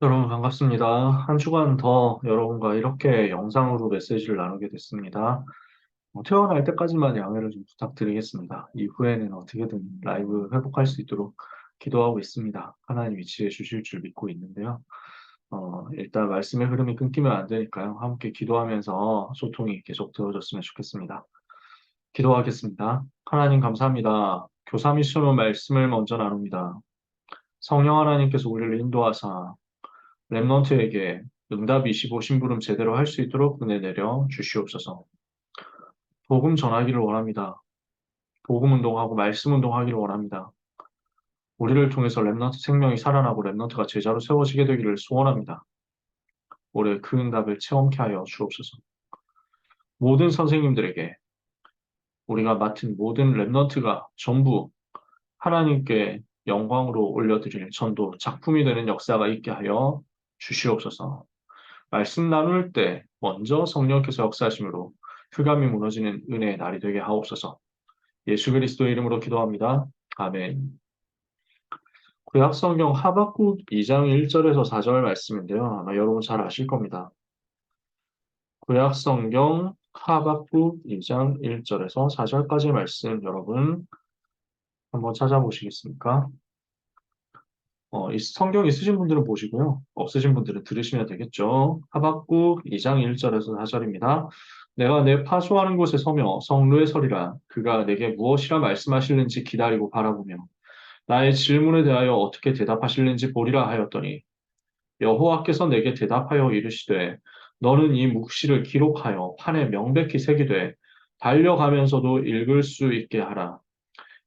여러분 반갑습니다. 한 주간 더 여러분과 이렇게 영상으로 메시지를 나누게 됐습니다. 퇴원할 때까지만 양해를 좀 부탁드리겠습니다. 이후에는 어떻게든 라이브 회복할 수 있도록 기도하고 있습니다. 하나님 위치해 주실 줄 믿고 있는데요. 일단 말씀의 흐름이 끊기면 안 되니까요. 함께 기도하면서 소통이 계속 되어졌으면 좋겠습니다. 기도하겠습니다. 하나님 감사합니다. 교사 미션의 말씀을 먼저 나눕니다. 성령 하나님께서 우리를 인도하사 랩넌트에게 응답 25 심부름 제대로 할 수 있도록 은혜 내려 주시옵소서. 복음 전하기를 원합니다. 복음 운동하고 말씀 운동하기를 원합니다. 우리를 통해서 랩넌트 생명이 살아나고 랩넌트가 제자로 세워지게 되기를 소원합니다. 올해 그 응답을 체험케 하여 주옵소서. 모든 선생님들에게 우리가 맡은 모든 랩넌트가 전부 하나님께 영광으로 올려드릴 전도 작품이 되는 역사가 있게 하여 주시옵소서. 말씀 나눌 때 먼저 성령께서 역사하심으로 흑암이 무너지는 은혜의 날이 되게 하옵소서. 예수 그리스도의 이름으로 기도합니다. 아멘. 구약성경 하박국 2장 1절에서 4절 말씀인데요. 아마 여러분 잘 아실 겁니다. 구약성경 하박국 2장 1절에서 4절까지 말씀 여러분 한번 찾아보시겠습니까? 이 성경 있으신 분들은 보시고요. 없으신 분들은 들으시면 되겠죠. 하박국 2장 1절에서 4절입니다. 내가 내 파수하는 곳에 서며 성루에 서리라. 그가 내게 무엇이라 말씀하실는지 기다리고 바라보며 나의 질문에 대하여 어떻게 대답하실는지 보리라 하였더니 여호와께서 내게 대답하여 이르시되 너는 이 묵시를 기록하여 판에 명백히 새기되 달려가면서도 읽을 수 있게 하라.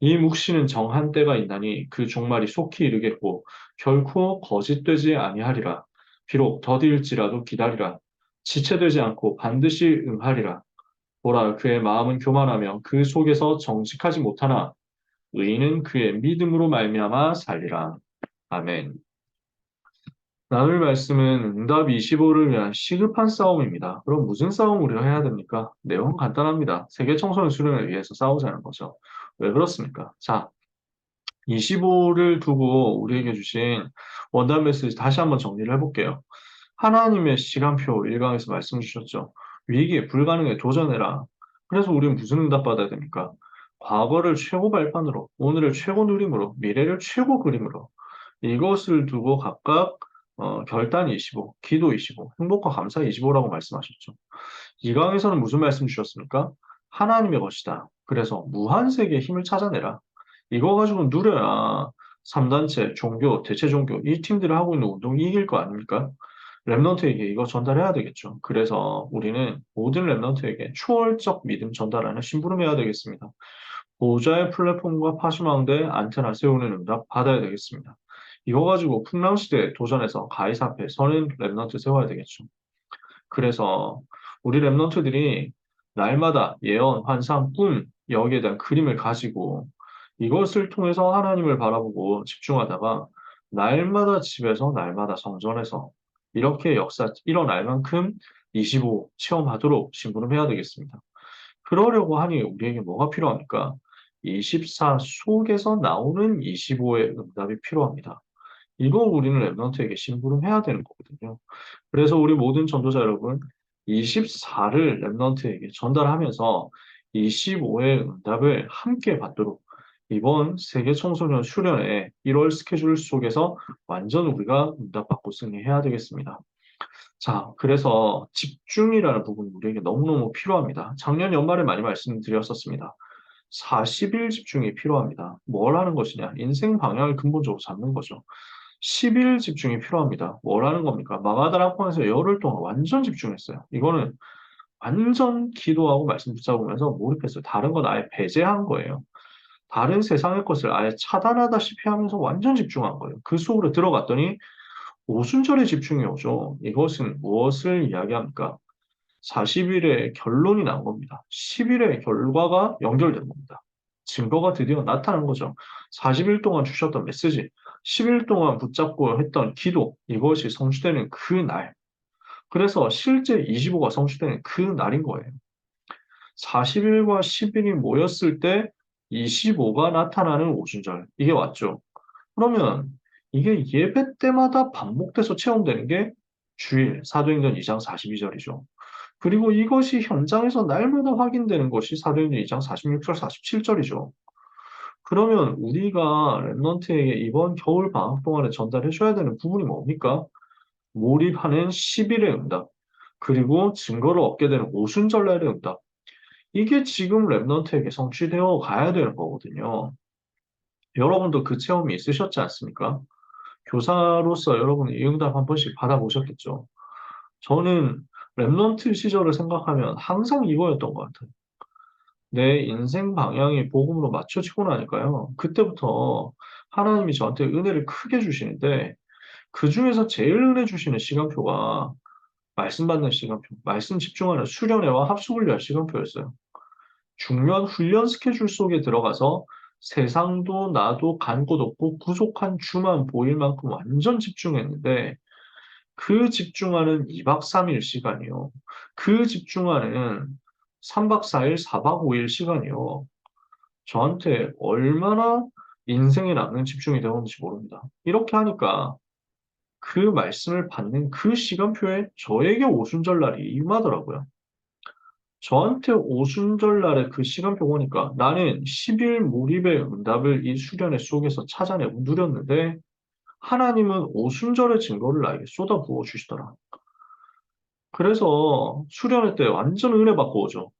이 묵시는 정한 때가 있나니 그 종말이 속히 이르겠고 결코 거짓되지 아니하리라. 비록 더디일지라도 기다리라. 지체되지 않고 반드시 응하리라. 보라 그의 마음은 교만하며 그 속에서 정직하지 못하나 의인은 그의 믿음으로 말미암아 살리라. 아멘. 나눌 말씀은 응답 25를 위한 시급한 싸움입니다. 그럼 무슨 싸움을 우리가 해야 됩니까? 내용은 간단합니다. 세계 청소년 수련을 위해서 싸우자는 거죠. 왜 그렇습니까? 자, 25를 두고 우리에게 주신 원단 메시지 다시 한번 정리를 해볼게요. 하나님의 시간표 1강에서 말씀 주셨죠. 위기에 불가능에 도전해라. 그래서 우리는 무슨 응답 받아야 됩니까? 과거를 최고 발판으로, 오늘을 최고 누림으로, 미래를 최고 그림으로 이것을 두고 각각 결단 25, 기도 25, 행복과 감사 25라고 말씀하셨죠. 2강에서는 무슨 말씀 주셨습니까? 하나님의 것이다. 그래서 무한세계의 힘을 찾아내라. 이거 가지고 누려야 3단체, 종교, 대체 종교, 이 팀들이 하고 있는 운동이 이길 거 아닙니까? 랩넌트에게 이거 전달해야 되겠죠. 그래서 우리는 모든 랩넌트에게 초월적 믿음 전달하는 심부름해야 되겠습니다. 보호자의 플랫폼과 파수망대 안테나 세우는 응답 받아야 되겠습니다. 이거 가지고 풍랑시대에 도전해서 가이사 앞에 서는 랩넌트 세워야 되겠죠. 그래서 우리 랩넌트들이 날마다 예언, 환상, 꿈 여기에 대한 그림을 가지고 이것을 통해서 하나님을 바라보고 집중하다가 날마다 집에서 날마다 성전에서 이렇게 역사 일어날 만큼 25 체험하도록 심부름해야 되겠습니다. 그러려고 하니 우리에게 뭐가 필요합니까? 24 속에서 나오는 25의 응답이 필요합니다. 이걸 우리는 랩넌트에게 심부름해야 되는 거거든요. 그래서 우리 모든 전도자 여러분, 24를 랩넌트에게 전달하면서 25의 응답을 함께 받도록 이번 세계 청소년 수련회 1월 스케줄 속에서 완전 우리가 응답받고 승리해야 되겠습니다. 자, 그래서 집중이라는 부분이 우리에게 너무너무 필요합니다. 작년 연말에 많이 말씀드렸었습니다. 40일 집중이 필요합니다. 뭘 하는 것이냐? 인생 방향을 근본적으로 잡는 거죠. 10일 집중이 필요합니다. 뭘 하는 겁니까? 마가다락방에서 열흘 동안 완전 집중했어요. 이거는 완전 기도하고 말씀 붙잡으면서 몰입했어요. 다른 건 아예 배제한 거예요. 다른 세상의 것을 아예 차단하다시피 하면서 완전 집중한 거예요. 그 속으로 들어갔더니 오순절에 집중이 오죠. 이것은 무엇을 이야기합니까? 40일의 결론이 난 겁니다. 10일의 결과가 연결된 겁니다. 증거가 드디어 나타난 거죠. 40일 동안 주셨던 메시지, 10일 동안 붙잡고 했던 기도, 이것이 성취되는 그 날. 그래서 실제 25가 성취되는 그 날인 거예요. 40일과 10일이 모였을 때 25가 나타나는 오순절. 이게 왔죠. 그러면 이게 예배 때마다 반복돼서 체험되는 게 주일, 사도행전 2장 42절이죠. 그리고 이것이 현장에서 날마다 확인되는 것이 사도행전 2장 46절, 47절이죠. 그러면 우리가 랩런트에게 이번 겨울 방학 동안에 전달해줘야 되는 부분이 뭡니까? 몰입하는 10일의 응답, 그리고 증거를 얻게 되는 오순절날의 응답. 이게 지금 랩런트에게 성취되어 가야 되는 거거든요. 여러분도 그 체험이 있으셨지 않습니까? 교사로서 여러분 이 응답 한 번씩 받아보셨겠죠? 저는 랩런트 시절을 생각하면 항상 이거였던 것 같아요. 내 인생 방향이 복음으로 맞춰지고 나니까요. 그때부터 하나님이 저한테 은혜를 크게 주시는데 그 중에서 제일 은혜 주시는 시간표가 말씀 받는 시간표, 말씀 집중하는 수련회와 합숙을 위한 시간표였어요. 중요한 훈련 스케줄 속에 들어가서 세상도 나도 간 곳 없고 부족한 주만 보일 만큼 완전 집중했는데 그 집중하는 2박 3일 시간이요. 그 집중하는 3박 4일, 4박 5일 시간이요. 저한테 얼마나 인생에 남는 집중이 되었는지 모릅니다. 이렇게 하니까 그 말씀을 받는 그 시간표에 저에게 오순절날이 임하더라고요. 저한테 오순절날에 그 시간표 보니까 나는 10일 몰입의 응답을 이 수련회 속에서 찾아내고 누렸는데 하나님은 오순절의 증거를 나에게 쏟아부어 주시더라. 그래서 수련회 때 완전 은혜 받고 오죠.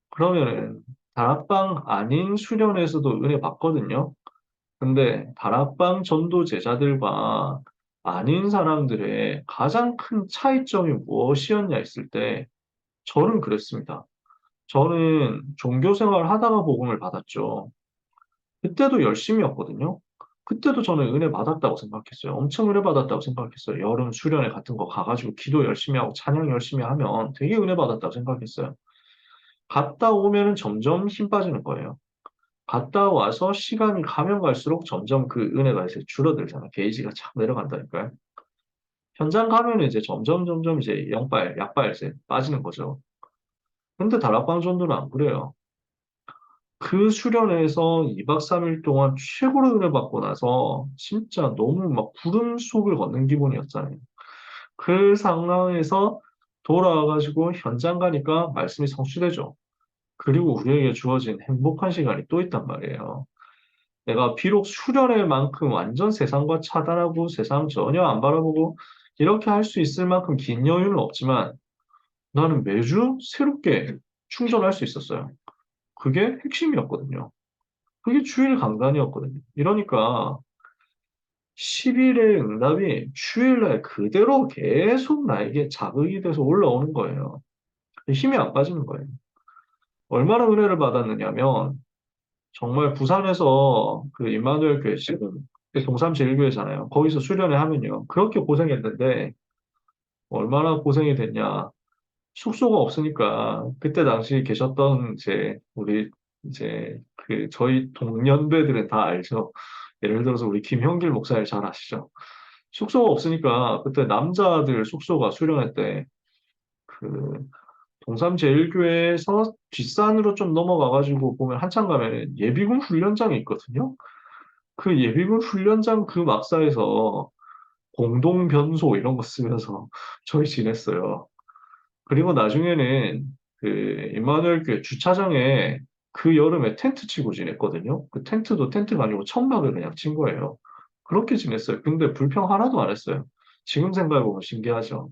그러면은 다락방 아닌 수련회에서도 은혜 받거든요. 근데 다락방 전도 제자들과 아닌 사람들의 가장 큰 차이점이 무엇이었냐 했을 때 저는 그랬습니다. 저는 종교 생활 하다가 복음을 받았죠. 그때도 열심히였거든요. 그때도 저는 은혜 받았다고 생각했어요. 엄청 은혜 받았다고 생각했어요. 여름 수련회 같은 거 가가지고 기도 열심히 하고 찬양 열심히 하면 되게 은혜 받았다고 생각했어요. 갔다 오면은 점점 힘 빠지는 거예요. 갔다 와서 시간이 가면 갈수록 점점 그 은혜가 이제 줄어들잖아요. 게이지가 착 내려간다니까요. 현장 가면 이제 점점 이제 영빨, 약빨 이제 빠지는 거죠. 근데 다락방 전도는 안 그래요. 그 수련회에서 2박 3일 동안 최고로 은혜 받고 나서 진짜 너무 막 구름 속을 걷는 기분이었잖아요. 그 상황에서 돌아와가지고 현장 가니까 말씀이 성취되죠. 그리고 우리에게 주어진 행복한 시간이 또 있단 말이에요. 내가 비록 수련회만큼 완전 세상과 차단하고 세상 전혀 안 바라보고 이렇게 할 수 있을 만큼 긴 여유는 없지만 나는 매주 새롭게 충전할 수 있었어요. 그게 핵심이었거든요. 그게 주일 강단이었거든요. 이러니까 10일의 응답이 주일날 그대로 계속 나에게 자극이 돼서 올라오는 거예요. 힘이 안 빠지는 거예요. 얼마나 은혜를 받았느냐면 정말 부산에서 그 임마누엘 교회 지금 동삼 제일교회잖아요. 거기서 수련회 하면요. 그렇게 고생했는데 얼마나 고생이 됐냐. 숙소가 없으니까 그때 당시 계셨던 우리 저희 동년배들은 다 알죠. 예를 들어서 우리 김형길 목사님 잘 아시죠? 숙소가 없으니까 그때 남자들 숙소가 수련회 때 그 동삼제일교회에서 뒷산으로 좀 넘어가가지고 보면 한참 가면 예비군 훈련장이 있거든요. 그 예비군 훈련장 그 막사에서 공동 변소 이런 거 쓰면서 저희 지냈어요. 그리고 나중에는 그 임마누엘 교회 주차장에 그 여름에 텐트 치고 지냈거든요. 그 텐트도 텐트가 아니고 천막을 그냥 친 거예요. 그렇게 지냈어요. 근데 불평 하나도 안 했어요. 지금 생각해보면 신기하죠.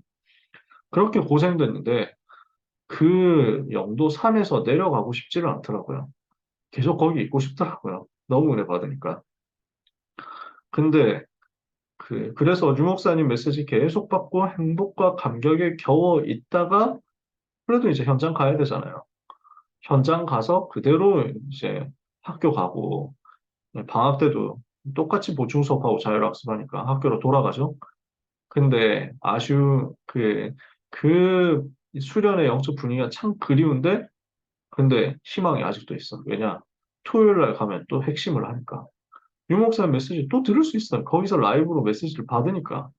그렇게 고생됐는데 그 영도 산에서 내려가고 싶지를 않더라고요. 계속 거기 있고 싶더라고요. 너무 은혜 받으니까. 근데 그래서 유 목사님 메시지 계속 받고 행복과 감격에 겨워 있다가 그래도 이제 현장 가야 되잖아요. 현장 가서 그대로 이제 학교 가고 방학 때도 똑같이 보충 수업하고 자율학습하니까 학교로 돌아가죠. 근데 그 수련의 영적 분위기가 참 그리운데 근데 희망이 아직도 있어. 왜냐? 토요일 날 가면 또 핵심을 하니까. 유목사님 메시지 또 들을 수 있어요. 거기서 라이브로 메시지를 받으니까.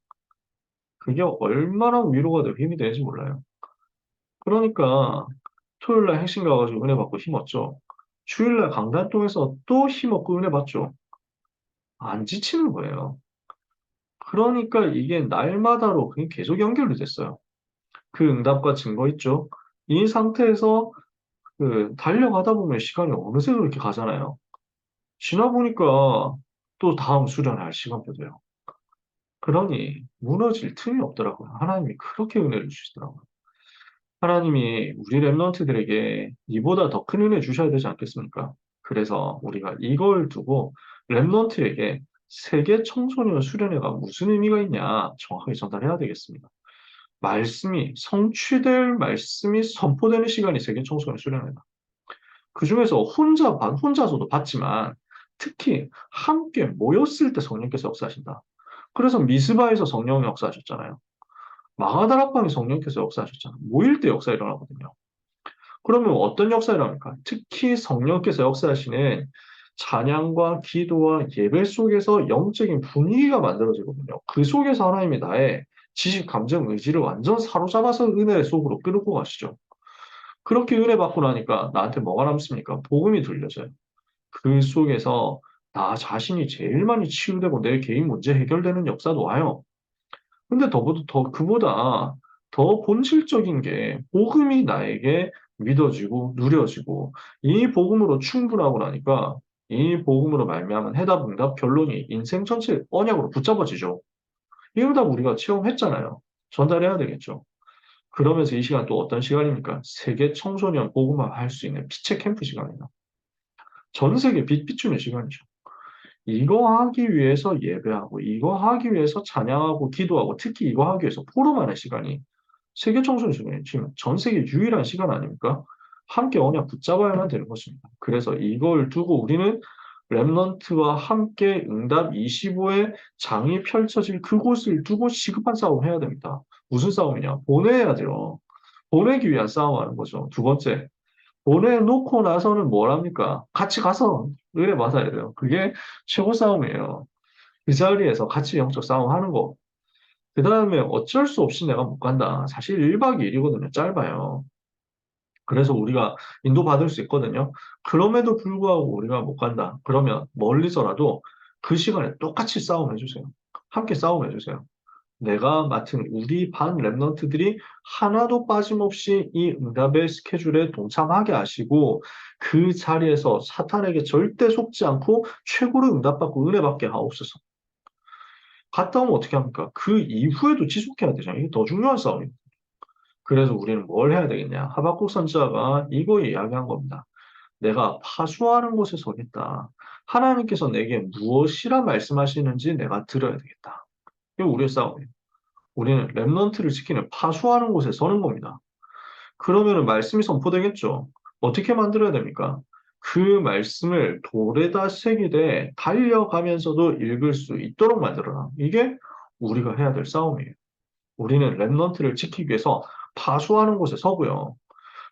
그게 얼마나 위로가 되고 힘이 되는지 몰라요. 그러니까 토요일 날 핵심 가가지고 은혜 받고 힘 얻죠. 주일 날 강단 통해서 또 힘 얻고 은혜 받죠. 안 지치는 거예요. 그러니까 이게 날마다로 그게 계속 연결이 됐어요. 그 응답과 증거 있죠. 이 상태에서 그 달려가다 보면 시간이 어느새 그렇게 가잖아요. 지나 보니까 또 다음 수련할 시간표 돼요. 그러니 무너질 틈이 없더라고요. 하나님이 그렇게 은혜를 주시더라고요. 하나님이 우리 랩런트들에게 이보다 더 큰 은혜 주셔야 되지 않겠습니까? 그래서 우리가 이걸 두고 랩런트에게 세계 청소년 수련회가 무슨 의미가 있냐 정확하게 전달해야 되겠습니다. 말씀이 성취될 말씀이 선포되는 시간이 세계 청소년 수련회다. 그중에서 혼자서도 봤지만 특히 함께 모였을 때 성령께서 역사하신다. 그래서 미스바에서 성령 역사하셨잖아요. 마가다락방에 성령께서 역사하셨잖아요. 모일 때 역사 일어나거든요. 그러면 어떤 역사 일어납니까? 특히 성령께서 역사하시는 찬양과 기도와 예배 속에서 영적인 분위기가 만들어지거든요. 그 속에서 하나님이 나의 지식, 감정, 의지를 완전 사로잡아서 은혜 속으로 끌고 가시죠. 그렇게 은혜 받고 나니까 나한테 뭐가 남습니까? 복음이 들려져요. 그 속에서 나 자신이 제일 많이 치유되고 내 개인 문제 해결되는 역사도 와요. 근데 그보다 더 본질적인 게 복음이 나에게 믿어지고 누려지고 이 복음으로 충분하고 나니까 이 복음으로 말미암은 해답, 응답, 결론이 인생 전체 언약으로 붙잡아지죠. 이 응답 우리가 체험했잖아요. 전달해야 되겠죠. 그러면서 이 시간 또 어떤 시간입니까? 세계 청소년 복음화 할 수 있는 빛의 캠프 시간이에요. 전 세계 빛 비추는 시간이죠. 이거 하기 위해서 예배하고, 이거 하기 위해서 찬양하고, 기도하고, 특히 이거 하기 위해서 포럼하는 시간이 세계 청소년 시간이 지금 전 세계 유일한 시간 아닙니까? 함께 언약 붙잡아야만 되는 것입니다. 그래서 이걸 두고 우리는 랩넌트와 함께 응답 25의 장이 펼쳐질 그곳을 두고 시급한 싸움 해야 됩니다. 무슨 싸움이냐? 보내야 돼요. 보내기 위한 싸움하는 거죠. 두 번째, 보내놓고 나서는 뭘 합니까? 같이 가서 은혜 받아야 돼요. 그게 최고 싸움이에요. 그 자리에서 같이 영적 싸움 하는 거. 그 다음에 어쩔 수 없이 내가 못 간다. 사실 1박 2일이거든요. 짧아요. 그래서 우리가 인도받을 수 있거든요. 그럼에도 불구하고 우리가 못 간다. 그러면 멀리서라도 그 시간에 똑같이 싸움해주세요. 함께 싸움해주세요. 내가 맡은 우리 반 랩런트들이 하나도 빠짐없이 이 응답의 스케줄에 동참하게 하시고 그 자리에서 사탄에게 절대 속지 않고 최고로 응답받고 은혜받게 하옵소서. 갔다 오면 어떻게 합니까? 그 이후에도 지속해야 되잖아요. 이게 더 중요한 싸움입니다. 그래서 우리는 뭘 해야 되겠냐? 하박국 선지자가 이거 이야기한 겁니다. 내가 파수하는 곳에 서겠다. 하나님께서 내게 무엇이라 말씀하시는지 내가 들어야 되겠다. 이게 우리의 싸움이에요. 우리는 랩넌트를 지키는 파수하는 곳에 서는 겁니다. 그러면은 말씀이 선포되겠죠. 어떻게 만들어야 됩니까? 그 말씀을 돌에다 새기되 달려가면서도 읽을 수 있도록 만들어라. 이게 우리가 해야 될 싸움이에요. 우리는 랩넌트를 지키기 위해서 파수하는 곳에 서고요.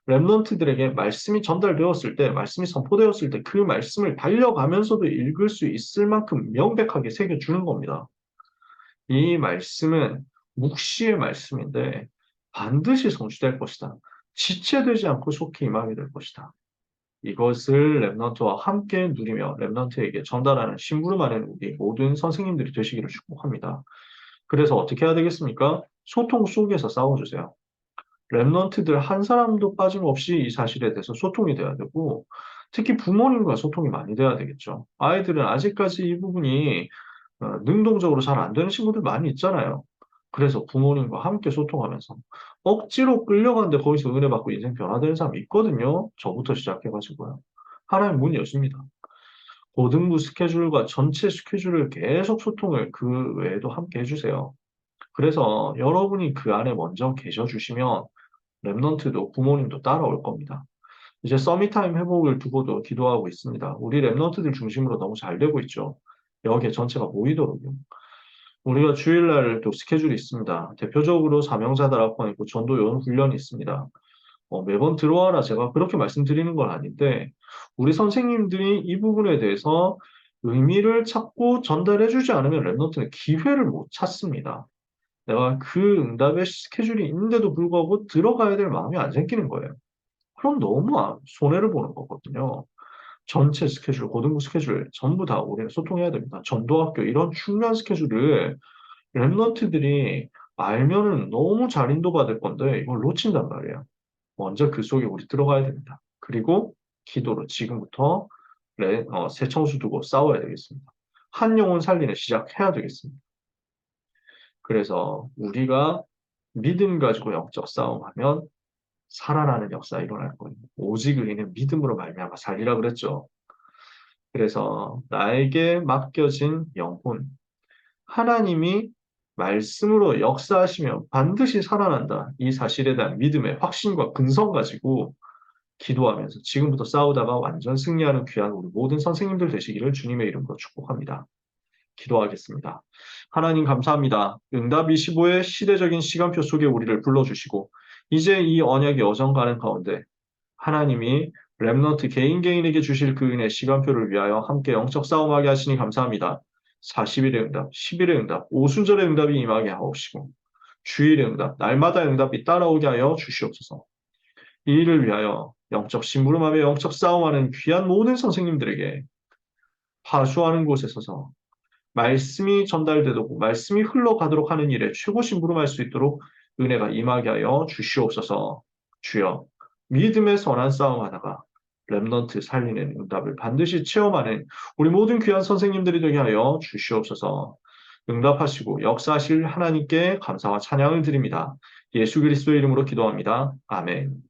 랩넌트들에게 말씀이 전달되었을 때, 말씀이 선포되었을 때 그 말씀을 달려가면서도 읽을 수 있을 만큼 명백하게 새겨주는 겁니다. 이 말씀은 묵시의 말씀인데 반드시 성취될 것이다. 지체되지 않고 속히 임하게 될 것이다. 이것을 랩넌트와 함께 누리며 랩넌트에게 전달하는 심부름하는 우리 모든 선생님들이 되시기를 축복합니다. 그래서 어떻게 해야 되겠습니까? 소통 속에서 싸워주세요. 랩넌트들 한 사람도 빠짐없이 이 사실에 대해서 소통이 돼야 되고, 특히 부모님과 소통이 많이 돼야 되겠죠. 아이들은 아직까지 이 부분이 능동적으로 잘 안 되는 친구들 많이 있잖아요. 그래서 부모님과 함께 소통하면서 억지로 끌려가는데 거기서 은혜 받고 인생 변화되는 사람이 있거든요. 저부터 시작해가지고요. 하나님 문 여십니다. 고등부 스케줄과 전체 스케줄을 계속 소통을 그 외에도 함께 해주세요. 그래서 여러분이 그 안에 먼저 계셔 주시면 랩넌트도 부모님도 따라올 겁니다. 이제 서밋타임 회복을 두고도 기도하고 있습니다. 우리 랩넌트들 중심으로 너무 잘 되고 있죠. 여기에 전체가 모이도록요. 우리가 주일날 또 스케줄이 있습니다. 대표적으로 사명자들 앞방 있고 전도 요원 훈련이 있습니다. 매번 들어와라 제가 그렇게 말씀드리는 건 아닌데 우리 선생님들이 이 부분에 대해서 의미를 찾고 전달해주지 않으면 랩넌트는 기회를 못 찾습니다. 내가 그 응답의 스케줄이 있는데도 불구하고 들어가야 될 마음이 안 생기는 거예요. 그럼 너무 손해를 보는 거거든요. 전체 스케줄, 고등부 스케줄 전부 다 우리는 소통해야 됩니다. 전도학교 이런 중요한 스케줄을 랩런트들이 알면은 너무 잘 인도받을 건데 이걸 놓친단 말이에요. 먼저 그 속에 우리 들어가야 됩니다. 그리고 기도로 지금부터 새 청수 두고 싸워야 되겠습니다. 한 영혼 살리는 시작해야 되겠습니다. 그래서 우리가 믿음 가지고 영적 싸움하면 살아나는 역사 일어날 거예요. 오직 의인은 믿음으로 말미암아 살리라 그랬죠. 그래서 나에게 맡겨진 영혼, 하나님이 말씀으로 역사하시면 반드시 살아난다. 이 사실에 대한 믿음의 확신과 근성 가지고 기도하면서 지금부터 싸우다가 완전 승리하는 귀한 우리 모든 선생님들 되시기를 주님의 이름으로 축복합니다. 기도하겠습니다. 하나님 감사합니다. 응답 25의 시대적인 시간표 속에 우리를 불러주시고 이제 이 언약의 여정 가는 가운데 하나님이 렘넌트 개인 개인에게 주실 그 은혜 시간표를 위하여 함께 영적 싸움하게 하시니 감사합니다. 40일의 응답, 10일의 응답, 오순절의 응답이 임하게 하옵시고 주일의 응답, 날마다 응답이 따라오게 하여 주시옵소서. 이 일을 위하여 영적 심부름하며 영적 싸움하는 귀한 모든 선생님들에게 파수하는 곳에 서서 말씀이 전달되도록 말씀이 흘러가도록 하는 일에 최고 심부름할 수 있도록 은혜가 임하게 하여 주시옵소서. 주여 믿음의 선한 싸움하다가 렘넌트 살리는 응답을 반드시 체험하는 우리 모든 귀한 선생님들이 되게 하여 주시옵소서. 응답하시고 역사하실 하나님께 감사와 찬양을 드립니다. 예수 그리스도의 이름으로 기도합니다. 아멘.